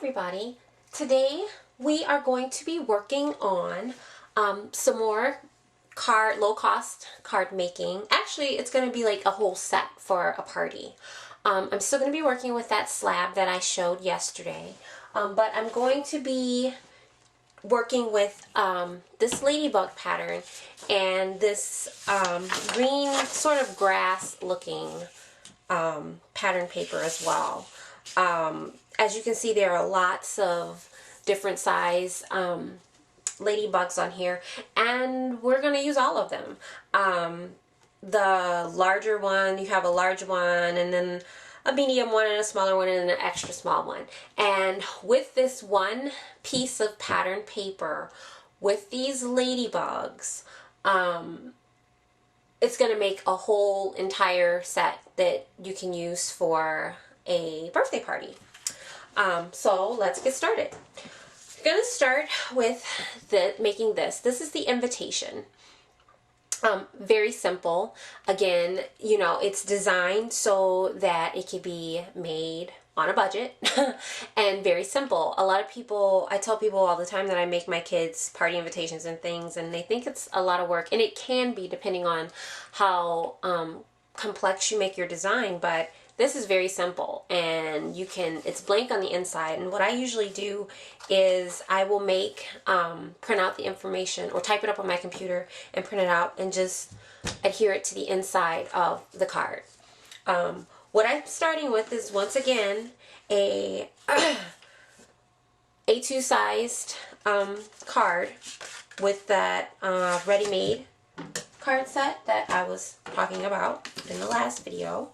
everybody. Today we are going to be working on some more low-cost card making. Actually, it's going to be like a whole set for a party. I'm still going to be working with that slab that I showed yesterday, but I'm going to be working with this ladybug pattern and this green sort of grass looking pattern paper as well. As you can see, there are lots of different size ladybugs on here, and we're going to use all of them. The larger one, you have a large one, and then a medium one, and a smaller one, and an extra small one. And with this one piece of pattern paper, with these ladybugs, it's going to make a whole entire set that you can use for a birthday party. So let's get started. We're going to start with making this. This is the invitation. Very simple. Again, you know, it's designed so that it can be made on a budget and very simple. A lot of people, I tell people all the time that I make my kids party invitations and things, and they think it's a lot of work, and it can be depending on how complex you make your design, but this is very simple, and it's blank on the inside. And what I usually do is I will print out the information or type it up on my computer and print it out and just adhere it to the inside of the card. What I'm starting with is, once again, a A2 sized card with that ready-made card set that I was talking about in the last video.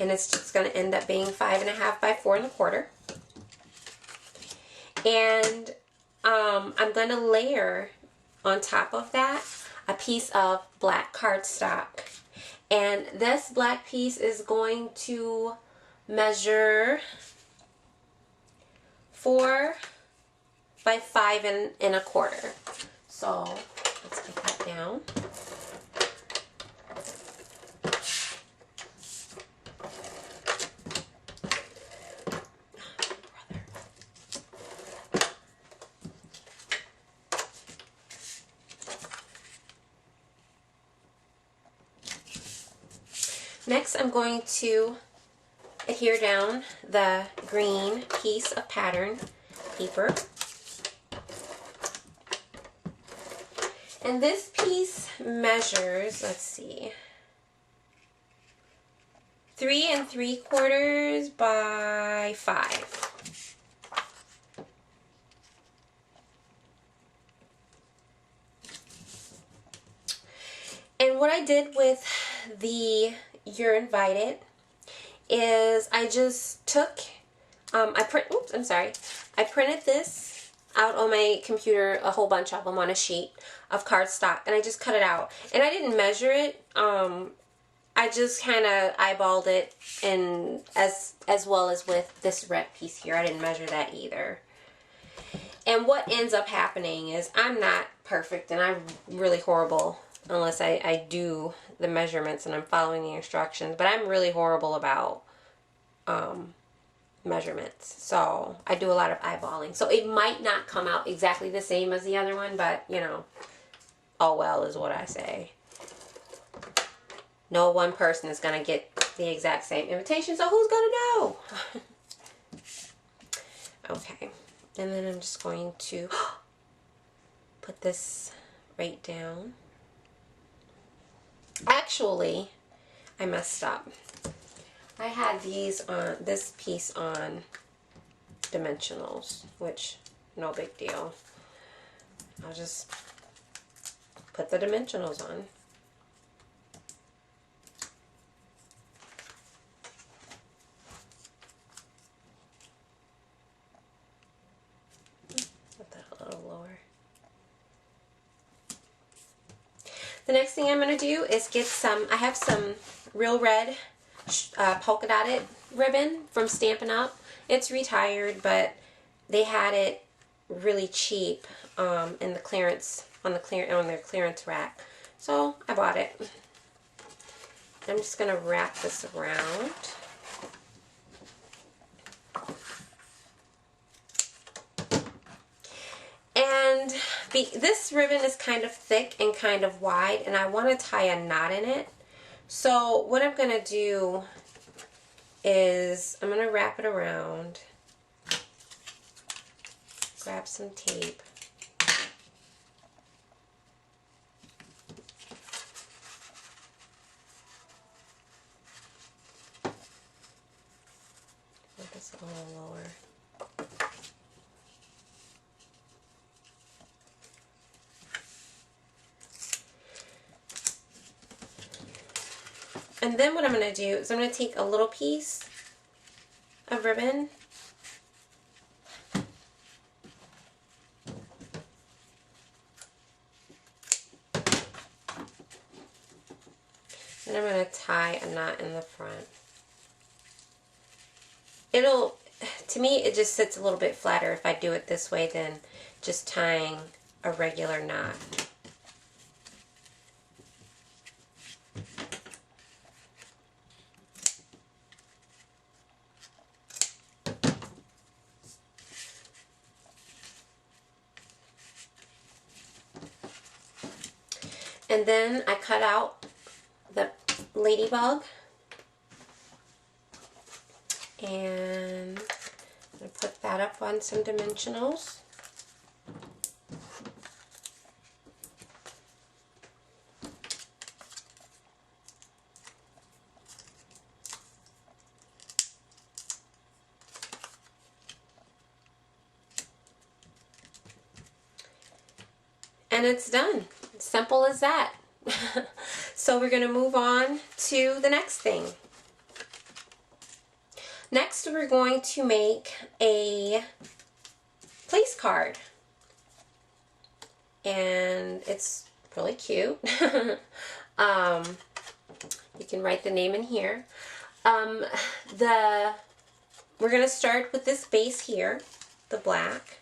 And it's just going to end up being 5.5 by 4 1/4. And I'm going to layer on top of that a piece of black cardstock. And this black piece is going to measure 4 by 5 1/4. So let's get that down. Next, I'm going to adhere down the green piece of pattern paper. And this piece measures, let's see, 3 3/4 by 5. And what I did with the You're Invited is I just took, I printed this out on my computer, a whole bunch of them on a sheet of cardstock, and I just cut it out. And I didn't measure it. I just kind of eyeballed it, and as well as with this red piece here, I didn't measure that either. And what ends up happening is, I'm not perfect, and I'm really horrible unless I do the measurements and I'm following the instructions, but I'm really horrible about measurements, so I do a lot of eyeballing. So it might not come out exactly the same as the other one, but you know, all well is what I say. No one person is going to get the exact same invitation, so who's going to know? Okay, and then I'm just going to put this right down. Actually, I messed up. I had this piece on dimensionals, which, no big deal. I'll just put the dimensionals on. Put that a little lower. The next thing I'm going to do is get I have some real red polka dotted ribbon from Stampin' Up. It's retired, but they had it really cheap in the clearance on their clearance rack. So I bought it. I'm just going to wrap this around. this ribbon is kind of thick and kind of wide, and I want to tie a knot in it. So what I'm going to do is I'm going to wrap it around, grab some tape, make this a little lower. And then what I'm going to do is I'm going to take a little piece of ribbon and I'm going to tie a knot in the front. To me, it just sits a little bit flatter if I do it this way than just tying a regular knot. And then I cut out the ladybug, and I'm going to put that up on some dimensionals. And it's done. Simple as that. So we're going to move on to the next thing. Next we're going to make a place card. And it's really cute. You can write the name in here. We're going to start with this base here, the black,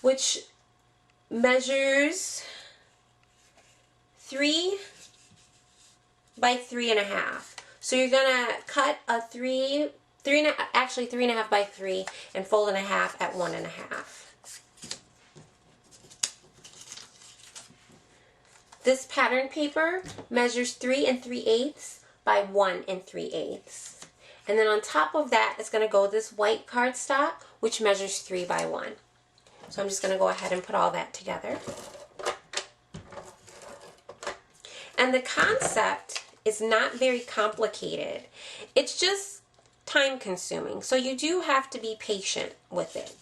which measures 3 by 3.5. So you're gonna cut a actually 3.5 by 3 and fold in half at 1.5. This pattern paper measures 3 3/8 by 1 3/8. And then on top of that is gonna go this white cardstock, which measures 3 by 1. So I'm just going to go ahead and put all that together. And the concept is not very complicated. It's just time consuming. So you do have to be patient with it.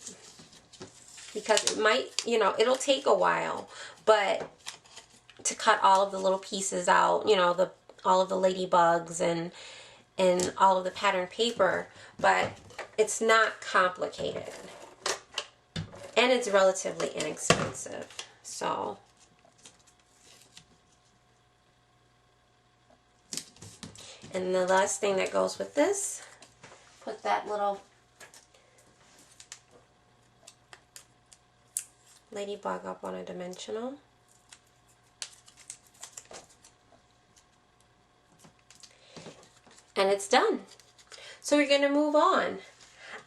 Because it might, it'll take a while. But to cut all of the little pieces out, all of the ladybugs and all of the pattern paper. But it's not complicated. And it's relatively inexpensive, so. And the last thing that goes with this, put that little ladybug up on a dimensional. And it's done. So we're going to move on.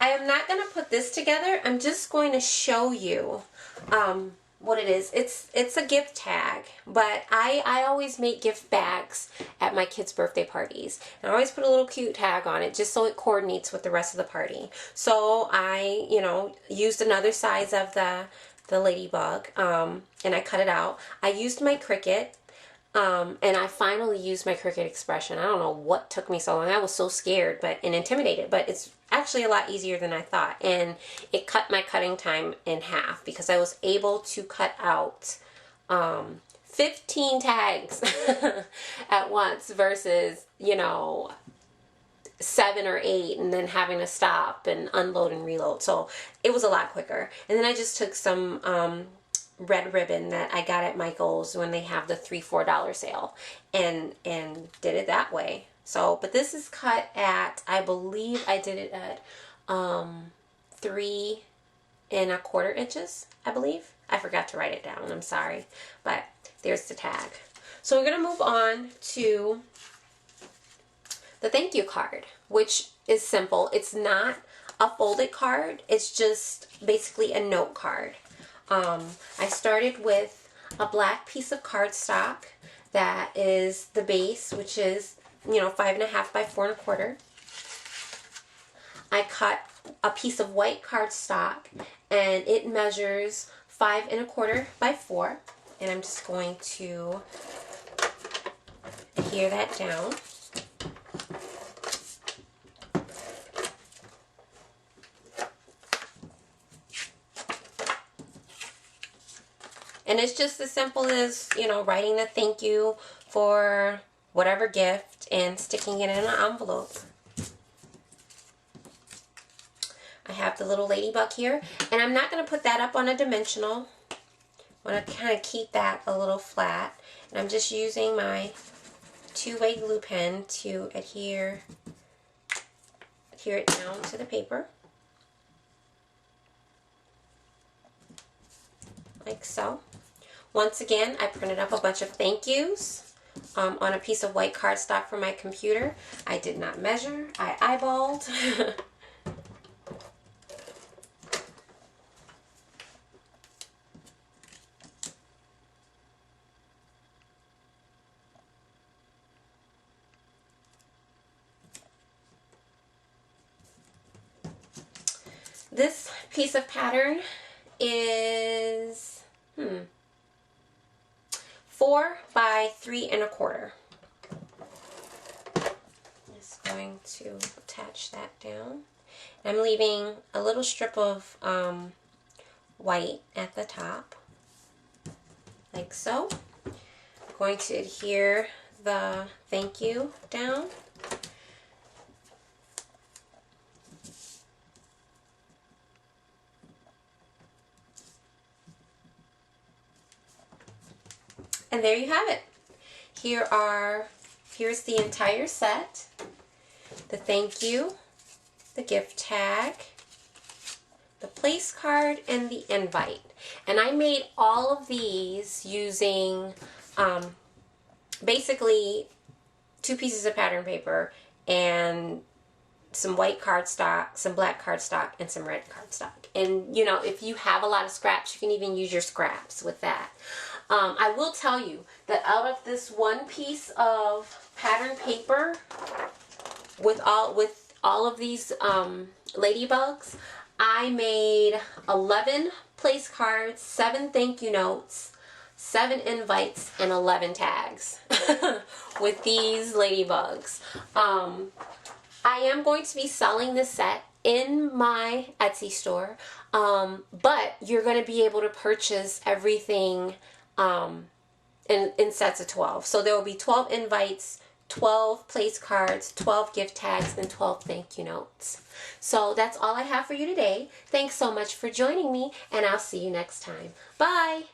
I am not going to put this together. I'm just going to show you what it is. It's a gift tag, but I always make gift bags at my kids' birthday parties. And I always put a little cute tag on it just so it coordinates with the rest of the party. So I, used another size of the ladybug, and I cut it out. I used my Cricut. And I finally used my Cricut expression. I don't know what took me so long. I was so scared and intimidated, but it's actually a lot easier than I thought. And it cut my cutting time in half because I was able to cut out 15 tags at once versus, 7 or 8 and then having to stop and unload and reload. So it was a lot quicker. And then I just took some red ribbon that I got at Michael's when they have the $3-4 sale and did it that way. So, but this is cut at, I believe I did it at 3 1/4 inches, I believe. I forgot to write it down, I'm sorry. But there's the tag. So we're going to move on to the thank you card, which is simple. It's not a folded card. It's just basically a note card. I started with a black piece of cardstock that is the base, which is, you know, 5.5 by 4.25. I cut a piece of white cardstock and it measures 5.25 by 4, and I'm just going to adhere that down. And it's just as simple as, you know, writing the thank you for whatever gift and sticking it in an envelope. I have the little ladybug here, and I'm not going to put that up on a dimensional. I want to kind of keep that a little flat. And I'm just using my two-way glue pen to adhere it down to the paper. Like so. Once again, I printed up a bunch of thank yous on a piece of white cardstock for my computer. I did not measure. I eyeballed. This piece of pattern is 4 by 3.25. Just going to attach that down. I'm leaving a little strip of white at the top, like so. I'm going to adhere the thank you down. And there you have it. Here's the entire set. The thank you, the gift tag, the place card, and the invite. And I made all of these using basically 2 pieces of pattern paper and some white cardstock, some black cardstock, and some red cardstock. And you know, if you have a lot of scraps, you can even use your scraps with that. I will tell you that out of this one piece of pattern paper with all of these ladybugs, I made 11 place cards, 7 thank you notes, 7 invites, and 11 tags with these ladybugs. I am going to be selling this set in my Etsy store, but you're going to be able to purchase everything in sets of 12. So there will be 12 invites, 12 place cards, 12 gift tags, and 12 thank you notes. So that's all I have for you today. Thanks so much for joining me, and I'll see you next time. Bye!